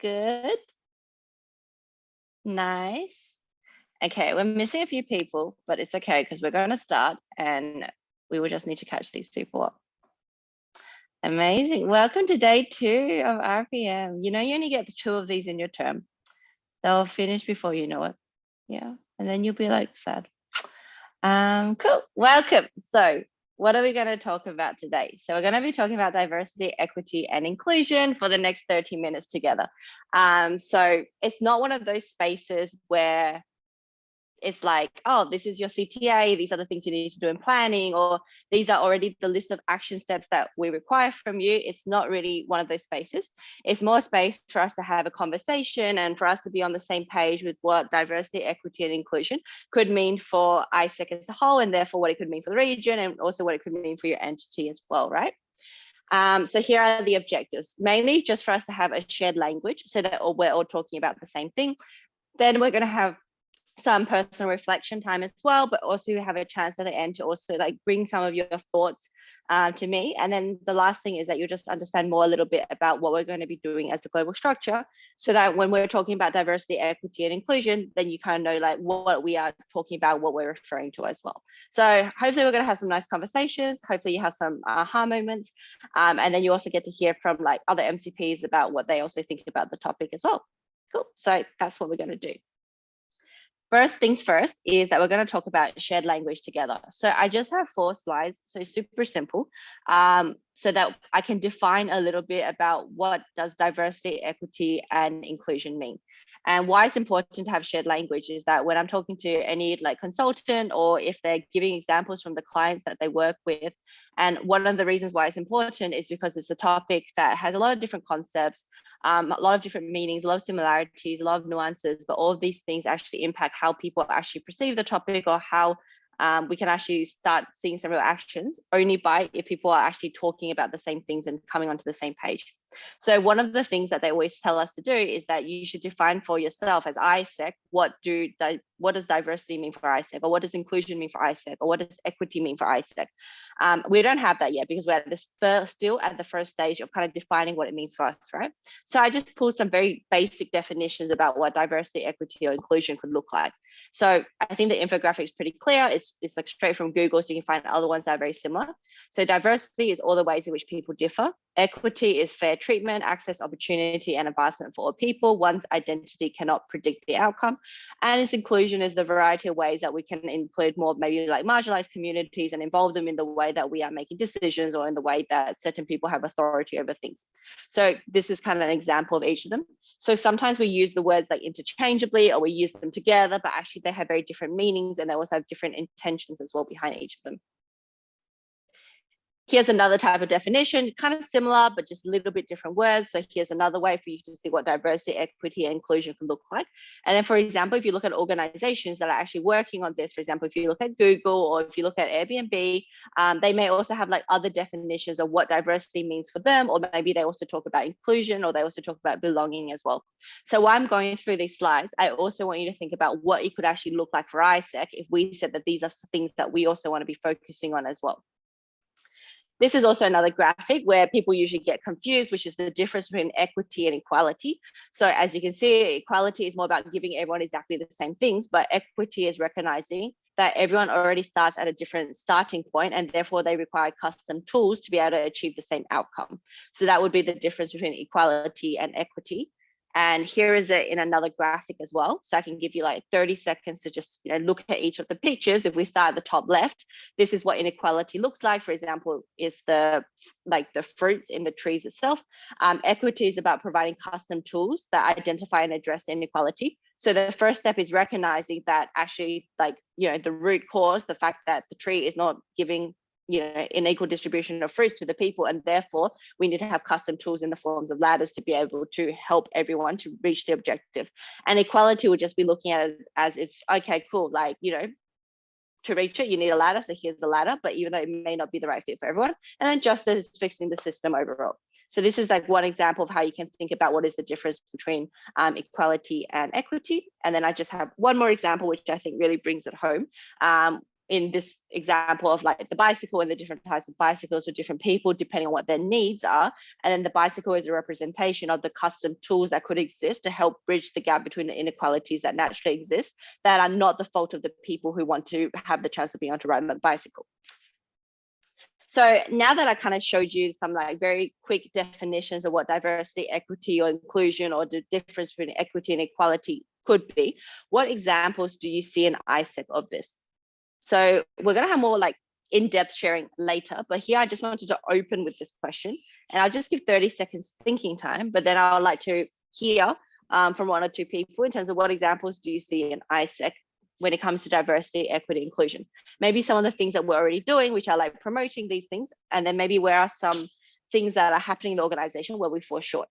Good. Nice. Okay, we're missing a few people, but it's okay because we're going to start and we will just need to catch these people up. Amazing. Welcome to day 2 of RPM. You know, you only get 2 of these in your term. They'll finish before you know it. Yeah. And then you'll be like sad. Cool. Welcome. So what are we going to talk about today? So we're going to be talking about diversity, equity, and inclusion for the next 30 minutes together. So it's not one of those spaces where it's like, oh, this is your CTA, these are the things you need to do in planning, or these are already the list of action steps that we require from you. It's not really one of those spaces. It's more space for us to have a conversation and for us to be on the same page with what diversity, equity, and inclusion could mean for ISAC as a whole, and therefore what it could mean for the region, and also what it could mean for your entity as well, right? So here are the objectives, mainly just for us to have a shared language so that we're all talking about the same thing. Then we're going to have some personal reflection time as well, but also you have a chance at the end to also like bring some of your thoughts to me. And then the last thing is that you just understand more a little bit about what we're going to be doing as a global structure, so that when we're talking about diversity, equity, and inclusion, then you kind of know like what we are talking about, what we're referring to as well. So hopefully we're going to have some nice conversations. Hopefully you have some aha moments. And then you also get to hear from like other MCPs about what they also think about the topic as well. Cool. So that's what we're going to do. First things first is that we're going to talk about shared language together. So I just have 4 slides, so super simple, so that I can define a little bit about what does diversity, equity, and inclusion mean. And why it's important to have shared language is that when I'm talking to any like consultant, or if they're giving examples from the clients that they work with, and one of the reasons why it's important is because it's a topic that has a lot of different concepts, a lot of different meanings, a lot of similarities, a lot of nuances, but all of these things actually impact how people actually perceive the topic, or how we can actually start seeing some real actions only by if people are actually talking about the same things and coming onto the same page. So one of the things that they always tell us to do is that you should define for yourself as ISAC, what does diversity mean for ISAC, or what does inclusion mean for ISAC, or what does equity mean for ISAC? We don't have that yet because we're still at the first stage of kind of defining what it means for us, right? So I just pulled some very basic definitions about what diversity, equity, or inclusion could look like. So I think the infographic is pretty clear. It's like straight from Google, so you can find other ones that are very similar. So diversity is all the ways in which people differ. Equity is fair treatment, access, opportunity, and advancement for all people. One's identity cannot predict the outcome. And its inclusion is the variety of ways that we can include more maybe like marginalized communities and involve them in the way that we are making decisions, or in the way that certain people have authority over things. So this is kind of an example of each of them. So sometimes we use the words like interchangeably, or we use them together, but actually they have very different meanings, and they also have different intentions as well behind each of them. Here's another type of definition, kind of similar, but just a little bit different words. So here's another way for you to see what diversity, equity, and inclusion can look like. And then, for example, if you look at organizations that are actually working on this, for example, if you look at Google, or if you look at Airbnb, they may also have like other definitions of what diversity means for them, or maybe they also talk about inclusion, or they also talk about belonging as well. So while I'm going through these slides, I also want you to think about what it could actually look like for ISAC if we said that these are things that we also want to be focusing on as well. This is also another graphic where people usually get confused, which is the difference between equity and equality. So as you can see, equality is more about giving everyone exactly the same things, but equity is recognizing that everyone already starts at a different starting point, and therefore they require custom tools to be able to achieve the same outcome. So that would be the difference between equality and equity. And here is it in another graphic as well. So I can give you like 30 seconds to just look at each of the pictures. If we start at the top left, this is what inequality looks like. For example, is the fruits in the trees itself. Equity is about providing custom tools that identify and address inequality. So the first step is recognizing that actually the root cause, the fact that the tree is not giving an equal distribution of fruits to the people, and therefore we need to have custom tools in the forms of ladders to be able to help everyone to reach the objective. And equality would just be looking at it as if, okay, cool, to reach it you need a ladder, so here's the ladder, but even though it may not be the right fit for everyone. And then justice is fixing the system overall. So this is like one example of how you can think about what is the difference between equality and equity. And then I just have one more example, which I think really brings it home. in this example of like the bicycle and the different types of bicycles for different people, depending on what their needs are. And then the bicycle is a representation of the custom tools that could exist to help bridge the gap between the inequalities that naturally exist that are not the fault of the people who want to have the chance of being able to ride on a bicycle. So now that I kind of showed you some like very quick definitions of what diversity, equity, or inclusion, or the difference between equity and equality could be, what examples do you see in ISAC of this? So we're going to have more like in-depth sharing later, but here I just wanted to open with this question, and I'll just give 30 seconds thinking time, but then I would like to hear from one or two people in terms of what examples do you see in ISAC when it comes to diversity, equity, inclusion. Maybe some of the things that we're already doing, which are like promoting these things, and then maybe where are some things that are happening in the organization where we fall short.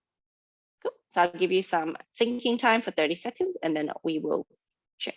Cool. So I'll give you some thinking time for 30 seconds, and then we will share.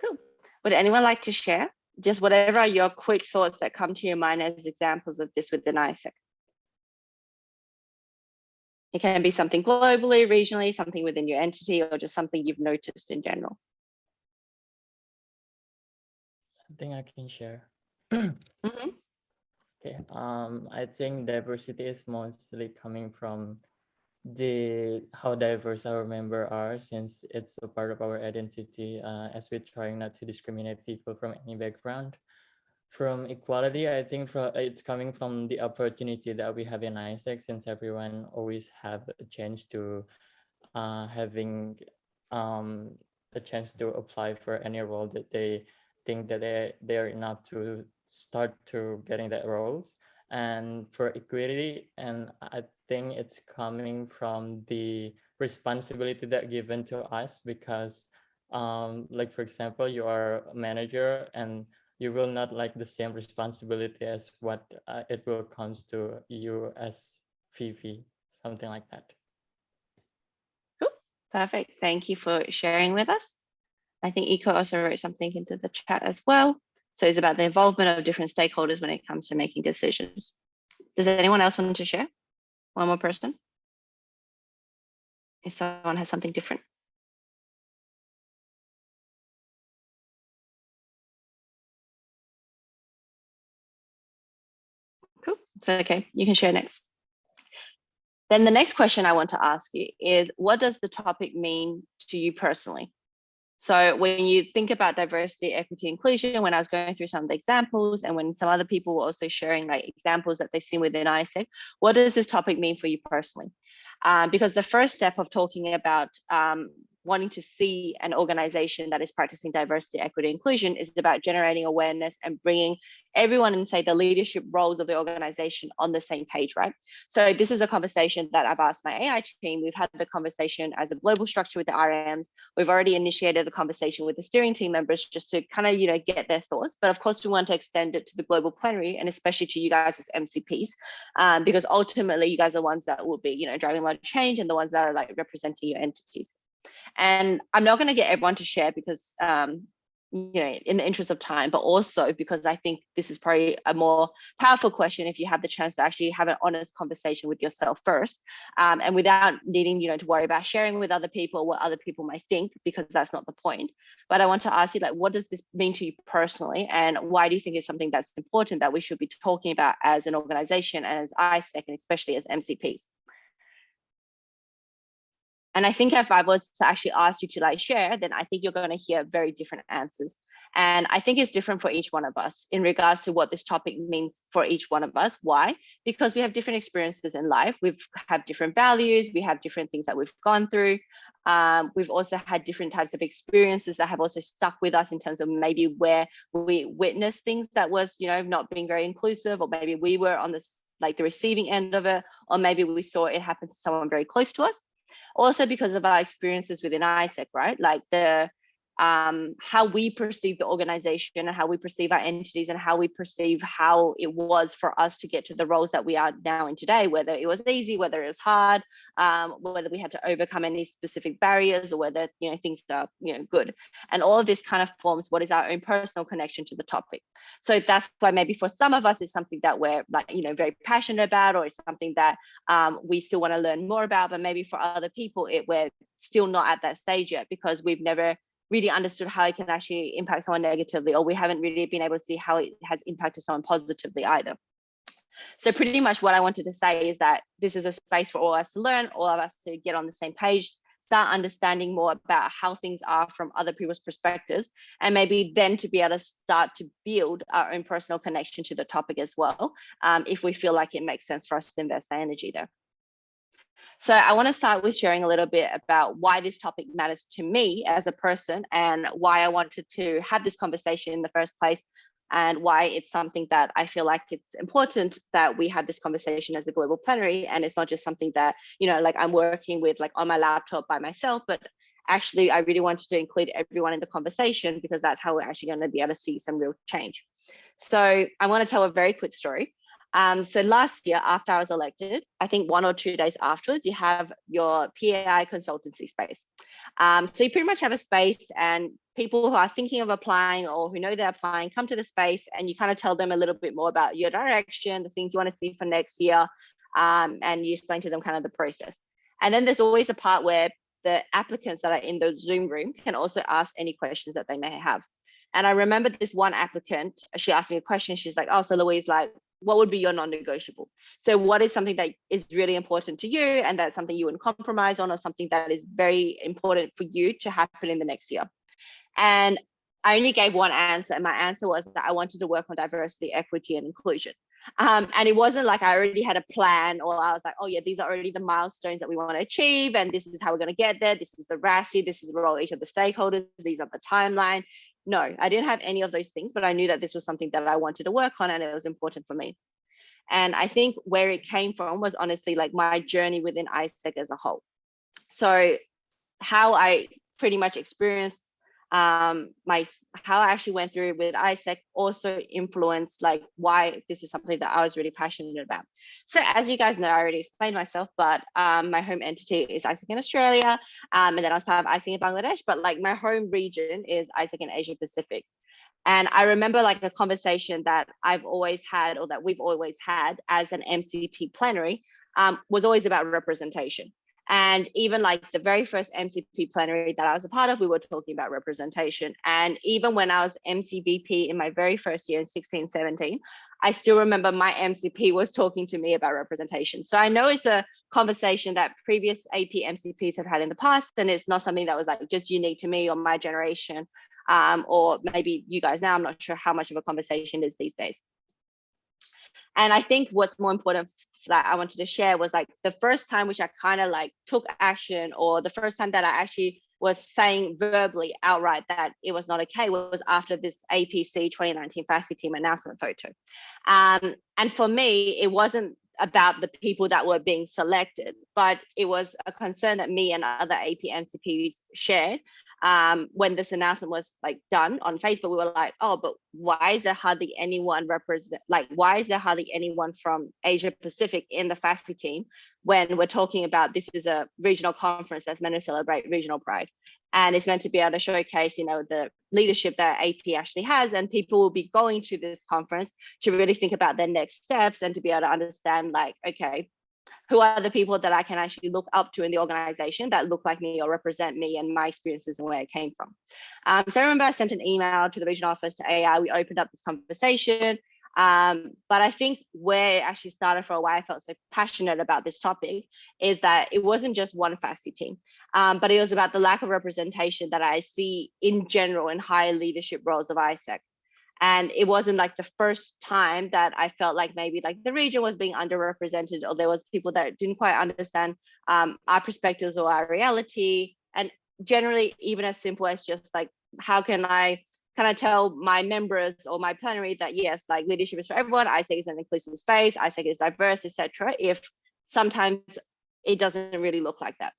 Cool. Would anyone like to share? Just whatever are your quick thoughts that come to your mind as examples of this within ISAC. It can be something globally, regionally, something within your entity, or just something you've noticed in general. I think I can share. Mm-hmm. Okay. I think diversity is mostly coming from how diverse our members are, since it's a part of our identity, as we're trying not to discriminate people from any background. From equality, I think it's coming from the opportunity that we have in ISAC, since everyone always have a chance to having a chance to apply for any role that they think that they're enough to start to getting that roles. And for equity, and I think it's coming from the responsibility that given to us, because like for example, you are a manager and you will not like the same responsibility as what it will comes to you as VP, something like that. Cool. Perfect. Thank you for sharing with us. I think Iko also wrote something into the chat as well. So it's about the involvement of different stakeholders when it comes to making decisions. Does anyone else want to share? One more person? If someone has something different. Cool. It's okay. You can share next. Then the next question I want to ask you is, what does the topic mean to you personally? So when you think about diversity, equity, inclusion, when I was going through some of the examples, and when some other people were also sharing like examples that they've seen within ISAC, what does this topic mean for you personally? Because the first step of talking about wanting to see an organization that is practicing diversity, equity, inclusion is about generating awareness and bringing everyone in, say, the leadership roles of the organization on the same page, right? So this is a conversation that I've asked my AI team. We've had the conversation as a global structure with the RMs. We've already initiated the conversation with the steering team members just to kind of, get their thoughts. But of course, we want to extend it to the global plenary and especially to you guys as MCPs, because ultimately you guys are ones that will be, driving a lot of change and the ones that are like representing your entities. And I'm not going to get everyone to share because, in the interest of time, but also because I think this is probably a more powerful question if you have the chance to actually have an honest conversation with yourself first, and without needing, to worry about sharing with other people what other people might think, because that's not the point. But I want to ask you, like, what does this mean to you personally, and why do you think it's something that's important that we should be talking about as an organization and as ISAC, and especially as MCPs? And I think if I were to actually ask you to like share, then I think you're going to hear very different answers. And I think it's different for each one of us in regards to what this topic means for each one of us. Why? Because we have different experiences in life. We've have different values. We have different things that we've gone through. We've also had different types of experiences that have also stuck with us in terms of maybe where we witnessed things that was, not being very inclusive, or maybe we were on this, like the receiving end of it, or maybe we saw it happen to someone very close to us. Also because of our experiences within ISAC, right? Like how we perceive the organization and how we perceive our entities and how we perceive how it was for us to get to the roles that we are now in today, whether it was easy, whether it was hard, whether we had to overcome any specific barriers, or whether things are good. And all of this kind of forms what is our own personal connection to the topic. So that's why maybe for some of us it's something that we're very passionate about, or it's something that we still want to learn more about. But maybe for other people we're still not at that stage yet, because we've never really understood how it can actually impact someone negatively, or we haven't really been able to see how it has impacted someone positively either. So pretty much what I wanted to say is that this is a space for all of us to learn, all of us to get on the same page, start understanding more about how things are from other people's perspectives, and maybe then to be able to start to build our own personal connection to the topic as well, if we feel like it makes sense for us to invest our energy there. So I want to start with sharing a little bit about why this topic matters to me as a person, and why I wanted to have this conversation in the first place, and why it's something that I feel like it's important that we have this conversation as a global plenary. And it's not just something that, like I'm working with like on my laptop by myself, but actually I really wanted to include everyone in the conversation, because that's how we're actually going to be able to see some real change. So I want to tell a very quick story. So last year, after I was elected, I think 1 or 2 days afterwards, you have your PAI consultancy space. So you pretty much have a space, and people who are thinking of applying or who know they're applying come to the space, and you kind of tell them a little bit more about your direction, the things you want to see for next year, and you explain to them kind of the process. And then there's always a part where the applicants that are in the Zoom room can also ask any questions that they may have. And I remember this one applicant, she asked me a question. She's like, oh, so Louise, like, what would be your non-negotiable? So what is something that is really important to you, and that's something you wouldn't compromise on, or something that is very important for you to happen in the next year? And I only gave one answer, and my answer was that I wanted to work on diversity, equity, and inclusion. And it wasn't like I already had a plan, or I was like, oh yeah, these are already the milestones that we want to achieve, and this is how we're going to get there. This is the RASI, this is the role of each of the stakeholders, these are the timeline. No, I didn't have any of those things, but I knew that this was something that I wanted to work on, and it was important for me. And I think where it came from was honestly like my journey within ISAC as a whole. So how I pretty much experienced how I actually went through with ISAC also influenced like why this is something that I was really passionate about. So as you guys know, I already explained myself, but my home entity is ISAC in Australia, and then I also have ISAC in Bangladesh, but like my home region is ISAC in Asia Pacific. And I remember like a conversation that I've always had, or that we've always had as an MCP plenary, was always about representation. And even like the very first MCP plenary that I was a part of, we were talking about representation. And even when I was MCVP in my very first year in 16, 17, I still remember my MCP was talking to me about representation. So I know it's a conversation that previous AP MCPs have had in the past, and it's not something that was like just unique to me or my generation, or maybe you guys now. I'm not sure how much of a conversation it is these days. And I think what's more important that I wanted to share was like the first time which I kind of like took action, or the first time that I actually was saying verbally outright that it was not okay, was after this APC 2019 FASI team announcement photo. And for me, it wasn't about the people that were being selected, but it was a concern that me and other AP MCPs shared. When this announcement was like done on Facebook, we were like, oh, but why is there hardly anyone why is there hardly anyone from Asia Pacific in the FASI team, when we're talking about this is a regional conference that's meant to celebrate regional pride, and it's meant to be able to showcase, the leadership that AP actually has, and people will be going to this conference to really think about their next steps, and to be able to understand like, okay, who are the people that I can actually look up to in the organization that look like me or represent me and my experiences and where I came from. So I remember I sent an email to the regional office, to AI. We opened up this conversation. But I think where it actually started for why I felt so passionate about this topic is that it wasn't just one faceting, but it was about the lack of representation that I see in general in higher leadership roles of ISAC. And it wasn't like the first time that I felt like maybe like the region was being underrepresented, or there was people that didn't quite understand our perspectives or our reality. And generally, even as simple as just like, how can I tell my members or my plenary that yes, like leadership is for everyone, ISAC is an inclusive space, ISAC is diverse, etc. If sometimes it doesn't really look like that.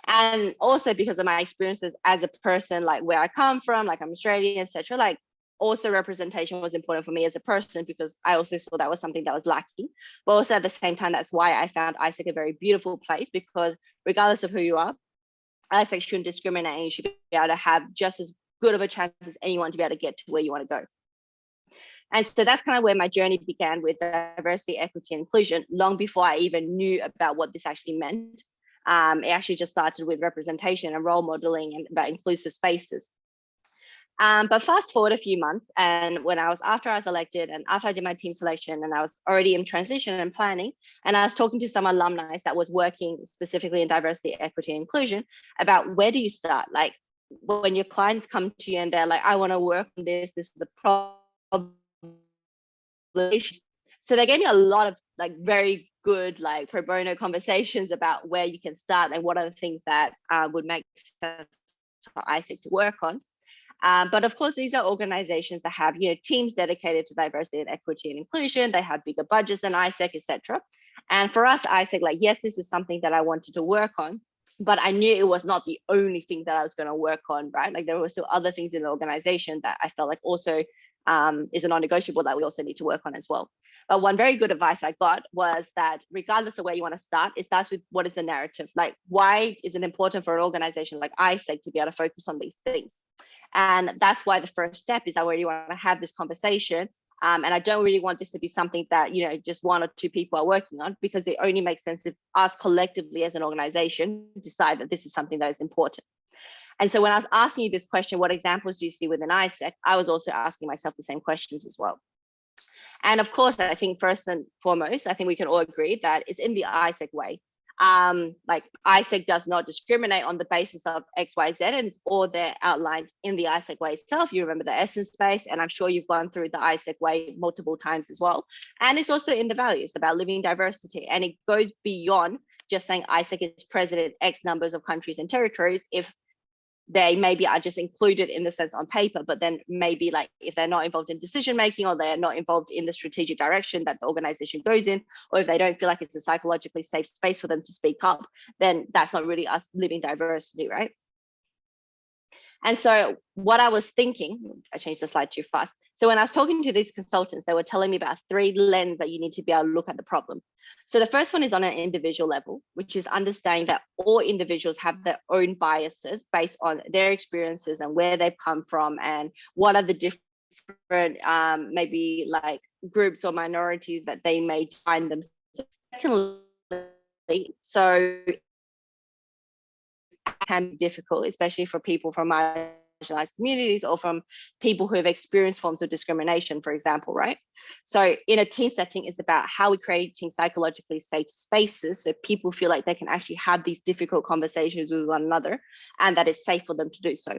And also because of my experiences as a person, like where I come from, like I'm Australian, etc. Like also representation was important for me as a person, because I also saw that was something that was lacking. But also at the same time, that's why I found ISAC a very beautiful place, because regardless of who you are, ISAC shouldn't discriminate, and you should be able to have just as good of a chance as anyone to be able to get to where you want to go. And so that's kind of where my journey began with diversity, equity, and inclusion, long before I even knew about what this actually meant. It actually just started with representation and role modeling and about inclusive spaces. But fast forward a few months, and when after I was elected and after I did my team selection, and I was already in transition and planning, and I was talking to some alumni that was working specifically in diversity, equity, and inclusion about where do you start? Like when your clients come to you and they're like, I want to work on this is a problem. So they gave me a lot of like very good like pro bono conversations about where you can start and what are the things that would make sense for ISAC to work on. But of course, these are organizations that have teams dedicated to diversity and equity and inclusion. They have bigger budgets than ISAC, etc. And for us, ISAC, like, yes, this is something that I wanted to work on, but I knew it was not the only thing that I was going to work on, right? Like there were still other things in the organization that I felt like also is a non-negotiable that we also need to work on as well. But one very good advice I got was that regardless of where you want to start, it starts with what is the narrative? Like, why is it important for an organization like ISAC to be able to focus on these things? And that's why the first step is I really want to have this conversation. And I don't really want this to be something that, just one or two people are working on, because it only makes sense if us collectively as an organization decide that this is something that is important. And so when I was asking you this question, what examples do you see within ISAC? I was also asking myself the same questions as well. And of course, I think first and foremost, I think we can all agree that it's in the ISAC way. Like ISAC does not discriminate on the basis of X, Y, Z, and it's all there outlined in the ISAC way itself. You remember the essence space, and I'm sure you've gone through the ISAC way multiple times as well. And it's also in the values about living diversity, and it goes beyond just saying ISAC is present in X numbers of countries and territories. If they maybe are just included in the sense on paper, but then maybe like if they're not involved in decision making, or they're not involved in the strategic direction that the organization goes in, or if they don't feel like it's a psychologically safe space for them to speak up, then that's not really us living diversity, right? And so what I was thinking, I changed the slide too fast. So when I was talking to these consultants, they were telling me about 3 lenses that you need to be able to look at the problem. So the first one is on an individual level, which is understanding that all individuals have their own biases based on their experiences and where they've come from, and what are the different maybe like groups or minorities that they may find themselves. Secondly, so can be difficult, especially for people from marginalized communities or from people who have experienced forms of discrimination, for example, right? So in a team setting, it's about how we're creating psychologically safe spaces so people feel like they can actually have these difficult conversations with one another, and that it's safe for them to do so.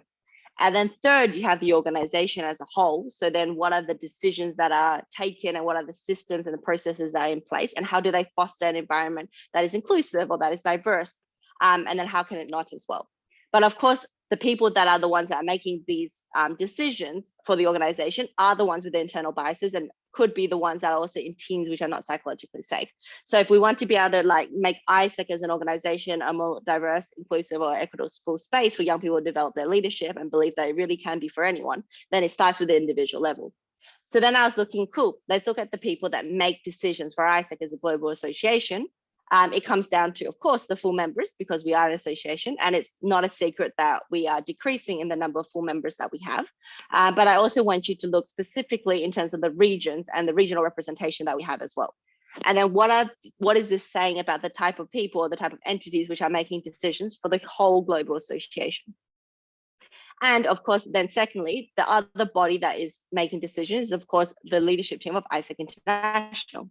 And then third, you have the organization as a whole. So then what are the decisions that are taken, and what are the systems and the processes that are in place, and how do they foster an environment that is inclusive or that is diverse? And then how can it not as well? But of course, the people that are the ones that are making these decisions for the organization are the ones with the internal biases, and could be the ones that are also in teams which are not psychologically safe. So if we want to be able to like make ISAC as an organization a more diverse, inclusive, or equitable space for young people to develop their leadership and believe that it really can be for anyone, then it starts with the individual level. So then I was looking, cool, let's look at the people that make decisions for ISAC as a global association. It comes down to, of course, the full members, because we are an association, and it's not a secret that we are decreasing in the number of full members that we have. But I also want you to look specifically in terms of the regions and the regional representation that we have as well. And then what is this saying about the type of people or the type of entities which are making decisions for the whole global association? And of course, then secondly, the other body that is making decisions is, of course, the leadership team of ISAC International.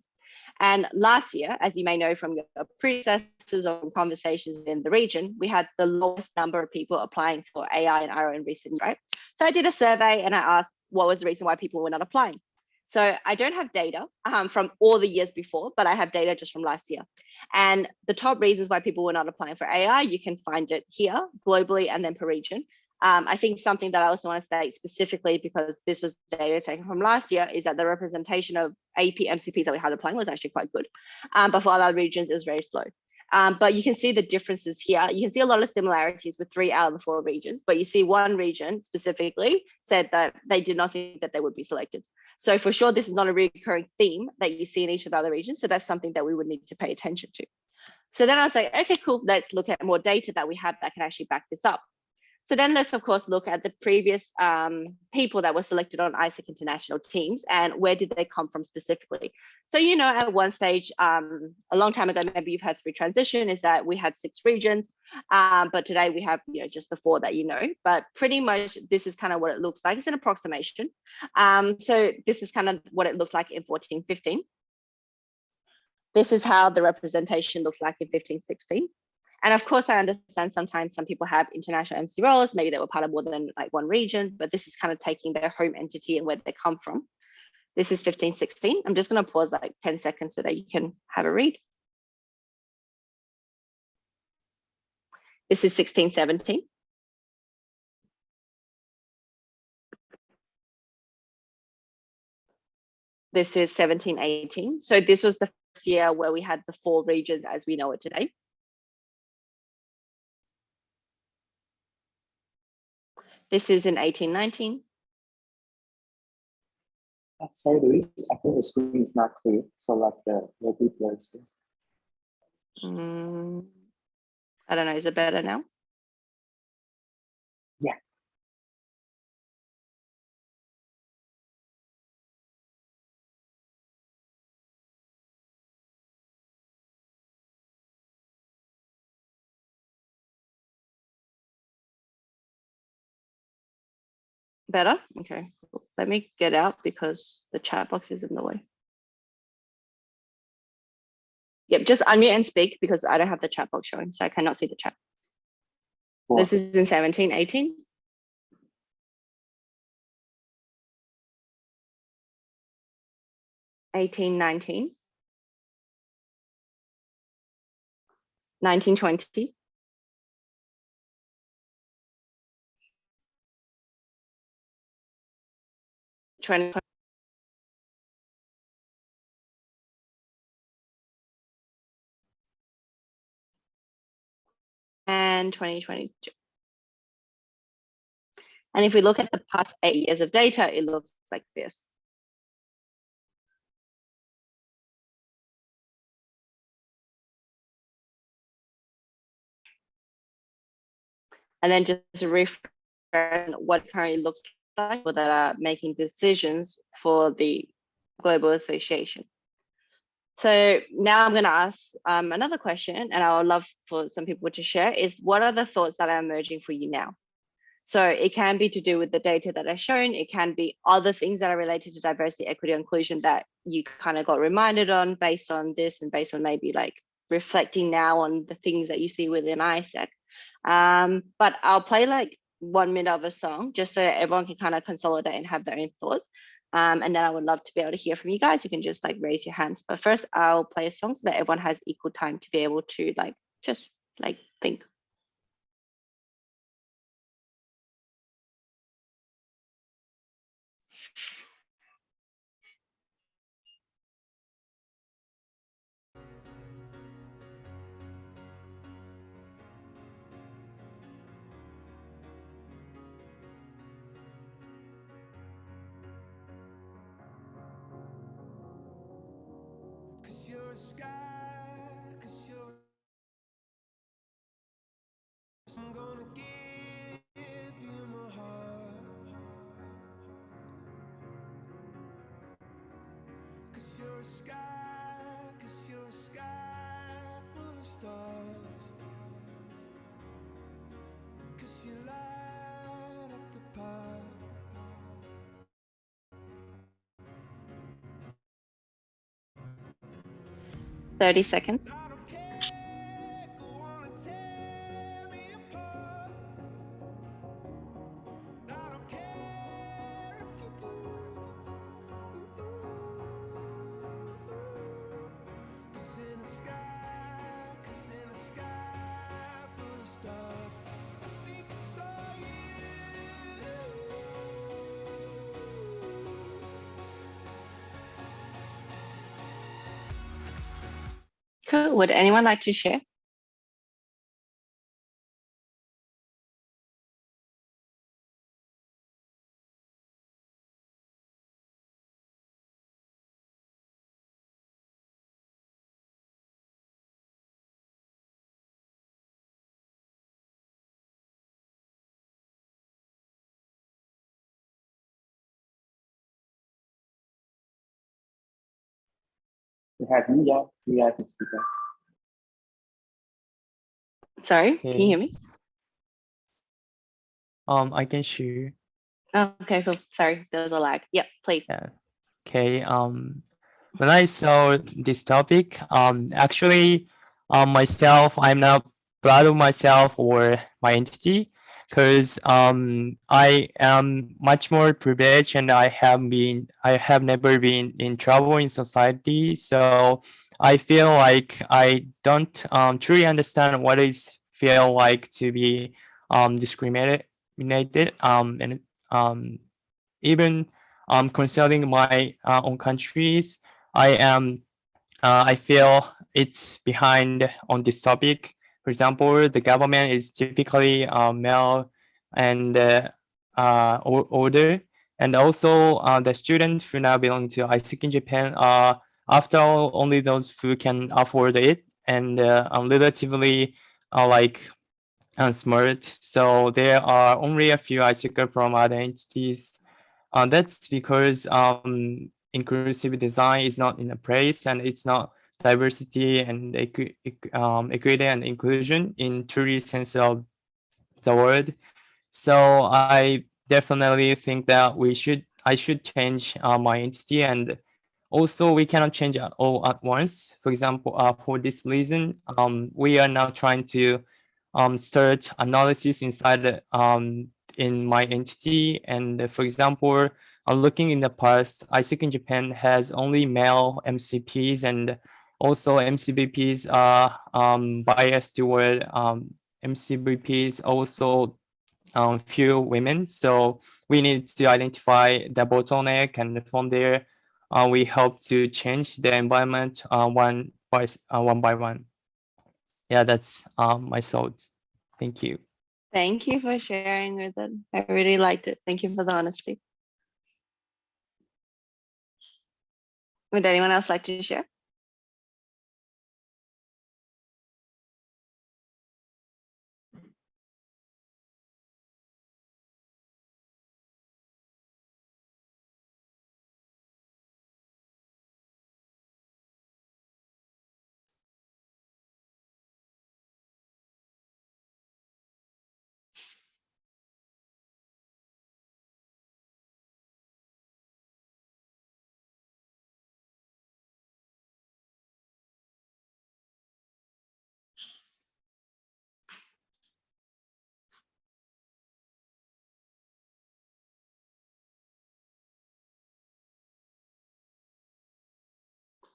And last year, as you may know from your predecessors or conversations in the region, we had the lowest number of people applying for AI and IRO in recent years, right? So I did a survey and I asked what was the reason why people were not applying. So I don't have data from all the years before, but I have data just from last year. And the top reasons why people were not applying for AI, you can find it here globally and then per region. I think something that I also want to state specifically, because this was data taken from last year, is that the representation of AP MCPs that we had applying was actually quite good. But for other regions, it was very slow. But you can see the differences here. You can see a lot of similarities with 3 out of the 4 regions, but you see one region specifically said that they did not think that they would be selected. So for sure, this is not a recurring theme that you see in each of the other regions. So that's something that we would need to pay attention to. So then I was like, okay, cool, let's look at more data that we have that can actually back this up. So then let's, of course, look at the previous people that were selected on ISAC international teams and where did they come from specifically. So, you know, at one stage, a long time ago, maybe you've heard through transition, is that we had 6 regions, but today we have, you know, just the 4 that you know. But pretty much this is kind of what it looks like. It's an approximation. So this is kind of what it looked like in 14-15. This is how the representation looks like in 15-16. And of course, I understand sometimes some people have international MC roles, maybe they were part of more than like one region, but this is kind of taking their home entity and where they come from. This is 15-16. I'm just going to pause like 10 seconds so that you can have a read. This is 16-17. This is 17-18. So this was the first year where we had the 4 regions as we know it today. This is in 18-19. Sorry, Louise, I think the screen is not clear. So like the blur is there. I don't know, is it better now? Yeah. Better? Okay, cool. Let me get out because the chat box is in the way. Yep, just unmute and speak because I don't have the chat box showing, so I cannot see the chat. Cool. This is in 17-18. Eighteen, 19. 19-20. 20. And 2022. And if we look at the past 8 years of data, it looks like this. And then just refresh what it currently looks like for that are making decisions for the global association. So now I'm going to ask another question, and I would love for some people to share, is what are the thoughts that are emerging for you now? So it can be to do with the data that I've shown. It can be other things that are related to diversity, equity, inclusion that you kind of got reminded on based on this and based on maybe like reflecting now on the things that you see within ISAC. But I'll play like 1 minute of a song just so everyone can kind of consolidate and have their own thoughts. And then I would love to be able to hear from you guys. You can just like raise your hands. But first I'll play a song so that everyone has equal time to be able to like just like think. I'm gonna give you my heart, 'cause you're a sky full of stars, 'cause you light up 30 seconds. I don't care, go on and tear me apart. I don't care if you do. 'Cause in a sky full of stars, I think I saw you. Cool. Would anyone like to share? We have Mia. Mia can speak up. Sorry, can you hear me? I can share. Oh, okay, cool. Sorry, there was a lag. Yep, please. Yeah. Okay. When I saw this topic, actually, myself, I'm not proud of myself or my entity, because I am much more privileged and I have never been in trouble in society. So I feel like I don't truly understand what is feel like to be discriminated, and even concerning my own countries, I feel it's behind on this topic. For example, the government is typically male and older, and also the students who now belong to ISAC in Japan are, after all, only those who can afford it and relatively like smart. So there are only a few ISAC from other entities. That's because inclusive design is not in a place, and it's not diversity and equity and inclusion in truly sense of the word. So I definitely think that I should change my entity, and also we cannot change it all at once. For example, for this reason, we are now trying to start analysis inside in my entity. And for example, looking in the past, ISAC in Japan has only male MCPs, and also MCBPs are biased toward MCBPs also few women. So we need to identify the bottleneck, and from there, we hope to change the environment one by one. Yeah, that's my thoughts. Thank you. Thank you for sharing with it. I really liked it. Thank you for the honesty. Would anyone else like to share?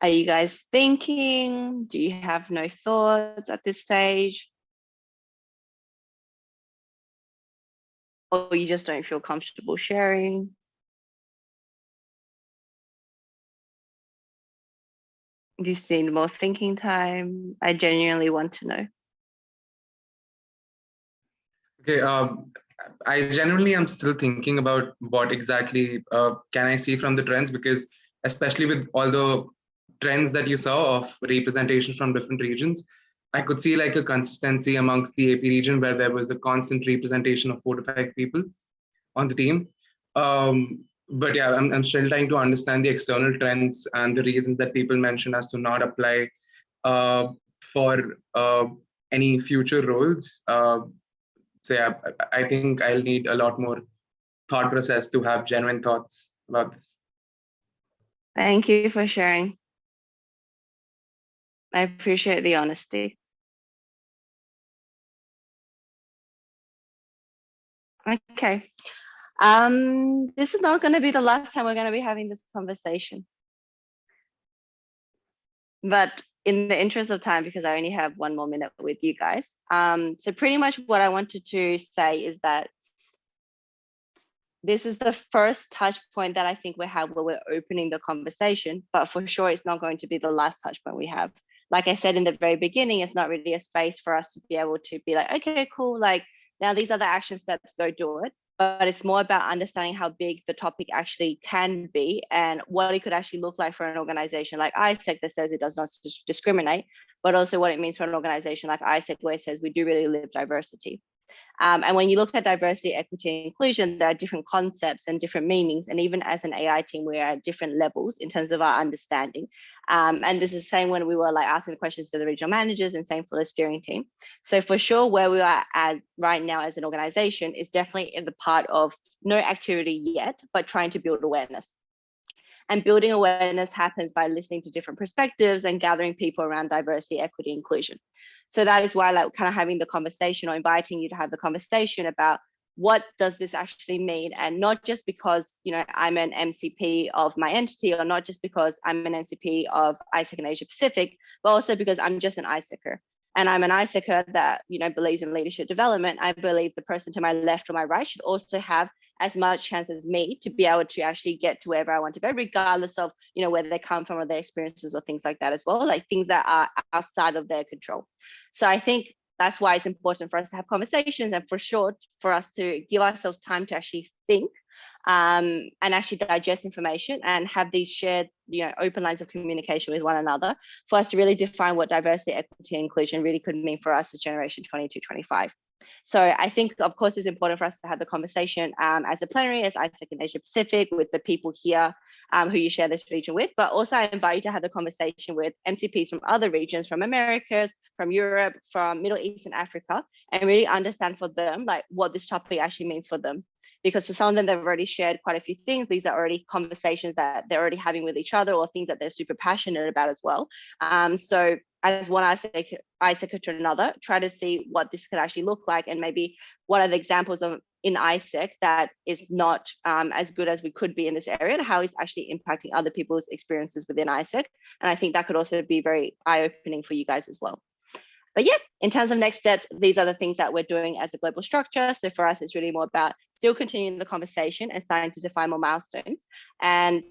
Are you guys thinking? Do you have no thoughts at this stage? Or you just don't feel comfortable sharing? Do you need more thinking time? I genuinely want to know. Okay, I genuinely am still thinking about what exactly can I see from the trends, because especially with all the trends that you saw of representation from different regions, I could see like a consistency amongst the AP region where there was a constant representation of 4 to 5 people on the team. But yeah, I'm still trying to understand the external trends and the reasons that people mention as to not apply for any future roles. So yeah, I think I'll need a lot more thought process to have genuine thoughts about this. Thank you for sharing. I appreciate the honesty. Okay. This is not going to be the last time we're going to be having this conversation. But in the interest of time, because I only have 1 more minute with you guys. So pretty much what I wanted to say is that this is the first touch point that I think we have where we're opening the conversation, but for sure it's not going to be the last touch point we have. Like I said in the very beginning, it's not really a space for us to be able to be like, okay, cool, like now these are the action steps, go do it. But it's more about understanding how big the topic actually can be and what it could actually look like for an organization like ISAC that says it does not discriminate, but also what it means for an organization like ISAC where it says we do really live diversity. And when you look at diversity, equity, and inclusion, there are different concepts and different meanings. And even as an AI team, we're at different levels in terms of our understanding. And this is the same when we were like asking the questions to the regional managers and same for the steering team. So for sure, where we are at right now as an organization is definitely in the part of no activity yet, but trying to build awareness. And building awareness happens by listening to different perspectives and gathering people around diversity, equity, inclusion. So that is why like kind of having the conversation or inviting you to have the conversation about what does this actually mean? And not just because, you know, I'm an MCP of my entity or not just because I'm an MCP of ISAC and Asia Pacific, but also because I'm just an ISACer. And I'm an ISACer that, you know, believes in leadership development. I believe the person to my left or my right should also have as much chance as me to be able to actually get to wherever I want to go, regardless of, you know, where they come from or their experiences or things like that as well, like things that are outside of their control. So I think that's why it's important for us to have conversations and for sure for us to give ourselves time to actually think and actually digest information and have these shared, you know, open lines of communication with one another for us to really define what diversity, equity, and inclusion really could mean for us as generation 22-25. So I think, of course, it's important for us to have the conversation as a plenary, as ISAC in Asia Pacific, with the people here who you share this region with, but also I invite you to have the conversation with MCPs from other regions, from Americas, from Europe, from Middle East and Africa, and really understand for them like what this topic actually means for them. Because for some of them, they've already shared quite a few things. These are already conversations that they're already having with each other or things that they're super passionate about as well. So as one ISAC to another, try to see what this could actually look like and maybe what are the examples of in ISAC that is not as good as we could be in this area and how it's actually impacting other people's experiences within ISAC. And I think that could also be very eye-opening for you guys as well. But yeah, in terms of next steps, these are the things that we're doing as a global structure. So for us, it's really more about still continuing the conversation and starting to define more milestones. And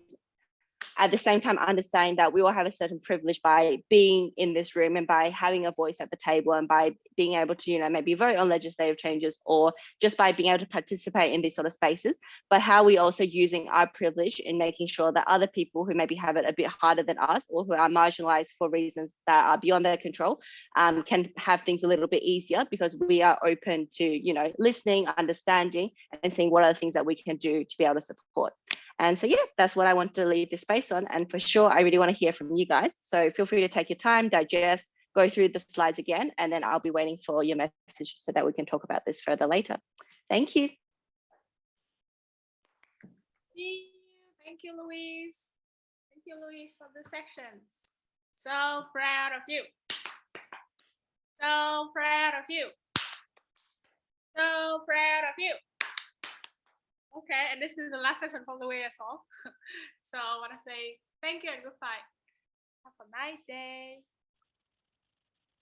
at the same time, understanding that we all have a certain privilege by being in this room and by having a voice at the table and by being able to, you know, maybe vote on legislative changes or just by being able to participate in these sort of spaces, but how we also using our privilege in making sure that other people who maybe have it a bit harder than us or who are marginalized for reasons that are beyond their control can have things a little bit easier because we are open to, you know, listening, understanding and seeing what are the things that we can do to be able to support. And so, yeah, that's what I want to leave this space on. And for sure, I really want to hear from you guys. So feel free to take your time, digest, go through the slides again, and then I'll be waiting for your message so that we can talk about this further later. Thank you. Thank you, Louise. Thank you, Louise, for the sections. So proud of you. So proud of you. So proud of you. Okay, and this is the last session from the way as well. So I want to say thank you and goodbye. Have a nice day.